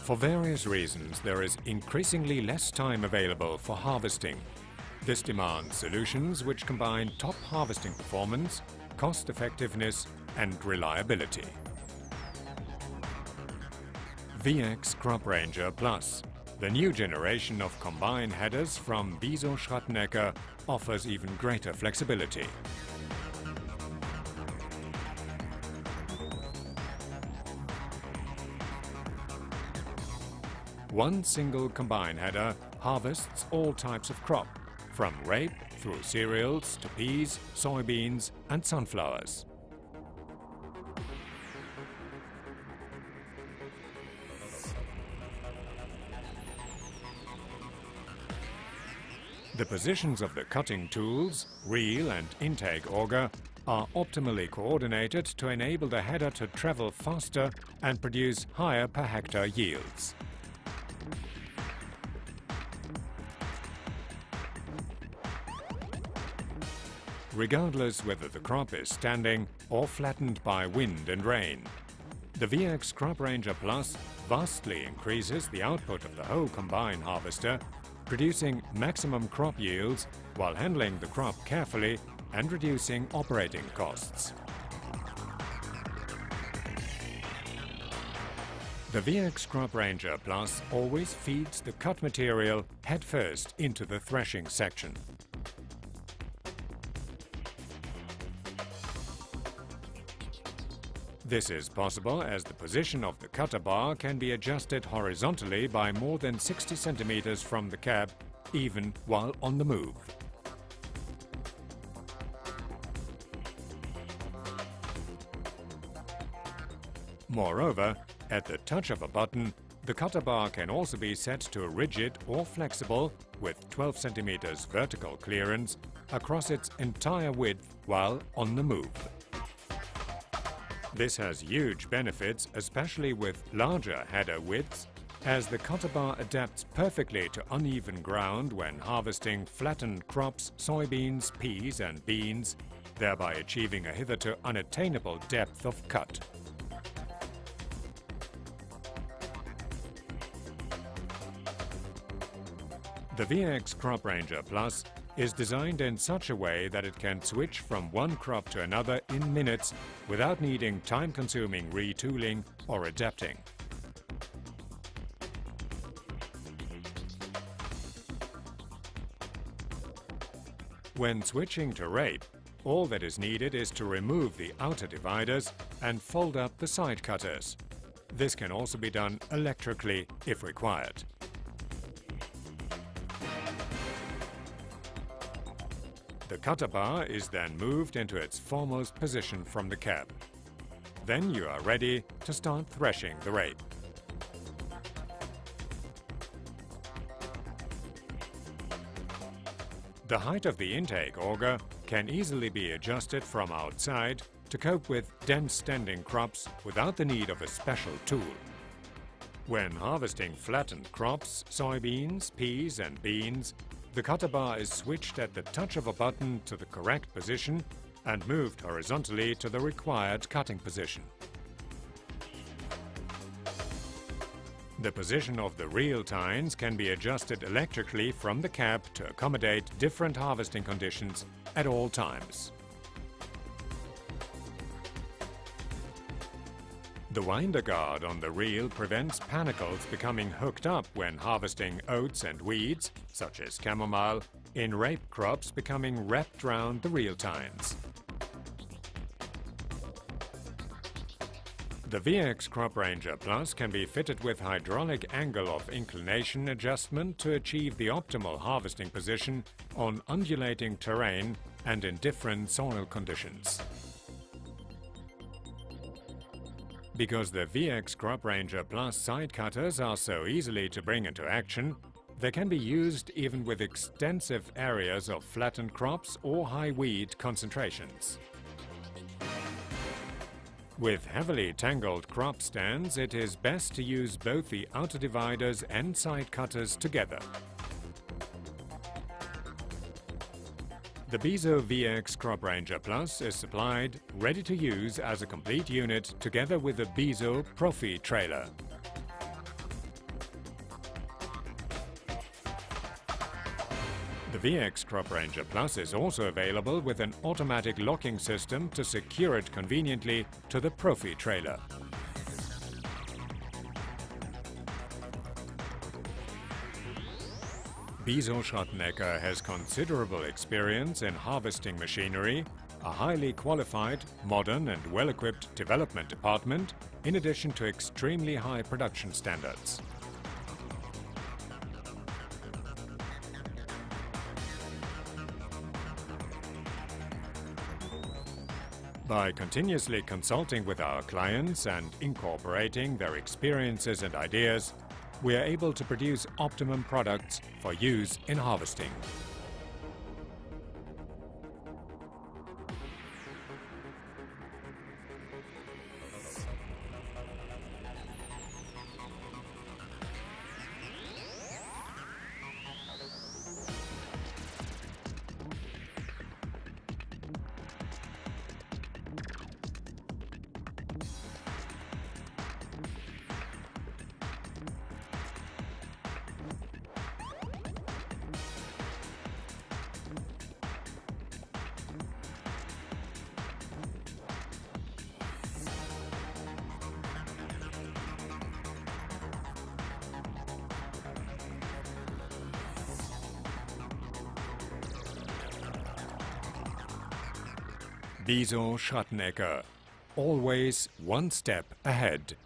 For various reasons, there is increasingly less time available for harvesting. This demands solutions which combine top harvesting performance, cost effectiveness and reliability. VX Crop Ranger Plus, the new generation of combine headers from Biso Romania, offers even greater flexibility. One single combine header harvests all types of crop, from rape through cereals to peas, soybeans and sunflowers. The positions of the cutting tools, reel and intake auger are optimally coordinated to enable the header to travel faster and produce higher per hectare yields. Regardless whether the crop is standing or flattened by wind and rain, the VX Crop Ranger Plus vastly increases the output of the whole combine harvester, producing maximum crop yields while handling the crop carefully and reducing operating costs. The VX Crop Ranger Plus always feeds the cut material headfirst into the threshing section. This is possible as the position of the cutter bar can be adjusted horizontally by more than 60 centimeters from the cab, even while on the move. Moreover, at the touch of a button, the cutter bar can also be set to rigid or flexible with 12 centimeters vertical clearance across its entire width while on the move. This has huge benefits, especially with larger header widths, as the cutter bar adapts perfectly to uneven ground when harvesting flattened crops, soybeans, peas and beans, thereby achieving a hitherto unattainable depth of cut. The VX Crop Ranger Plus is designed in such a way that it can switch from one crop to another in minutes without needing time-consuming retooling or adapting. When switching to rape, all that is needed is to remove the outer dividers and fold up the side cutters. This can also be done electrically if required. The cutter bar is then moved into its foremost position from the cab. Then you are ready to start threshing the rape. The height of the intake auger can easily be adjusted from outside to cope with dense standing crops without the need of a special tool. When harvesting flattened crops, soybeans, peas and beans, the cutter bar is switched at the touch of a button to the correct position and moved horizontally to the required cutting position. The position of the reel tines can be adjusted electrically from the cab to accommodate different harvesting conditions at all times. The winder guard on the reel prevents panicles becoming hooked up when harvesting oats and weeds, such as chamomile, in rape crops becoming wrapped round the reel tines. The VX Crop Ranger Plus can be fitted with hydraulic angle of inclination adjustment to achieve the optimal harvesting position on undulating terrain and in different soil conditions. Because the VX Crop Ranger Plus side cutters are so easily to bring into action, they can be used even with extensive areas of flattened crops or high weed concentrations. With heavily tangled crop stands, it is best to use both the outer dividers and side cutters together. The Biso VX Crop Ranger Plus is supplied, ready to use as a complete unit together with the Biso Profi trailer. The VX Crop Ranger Plus is also available with an automatic locking system to secure it conveniently to the Profi trailer. Biso Romania has considerable experience in harvesting machinery, a highly qualified, modern and well-equipped development department, in addition to extremely high production standards. By continuously consulting with our clients and incorporating their experiences and ideas, we are able to produce optimum products for use in harvesting. Biso Romania, always one step ahead.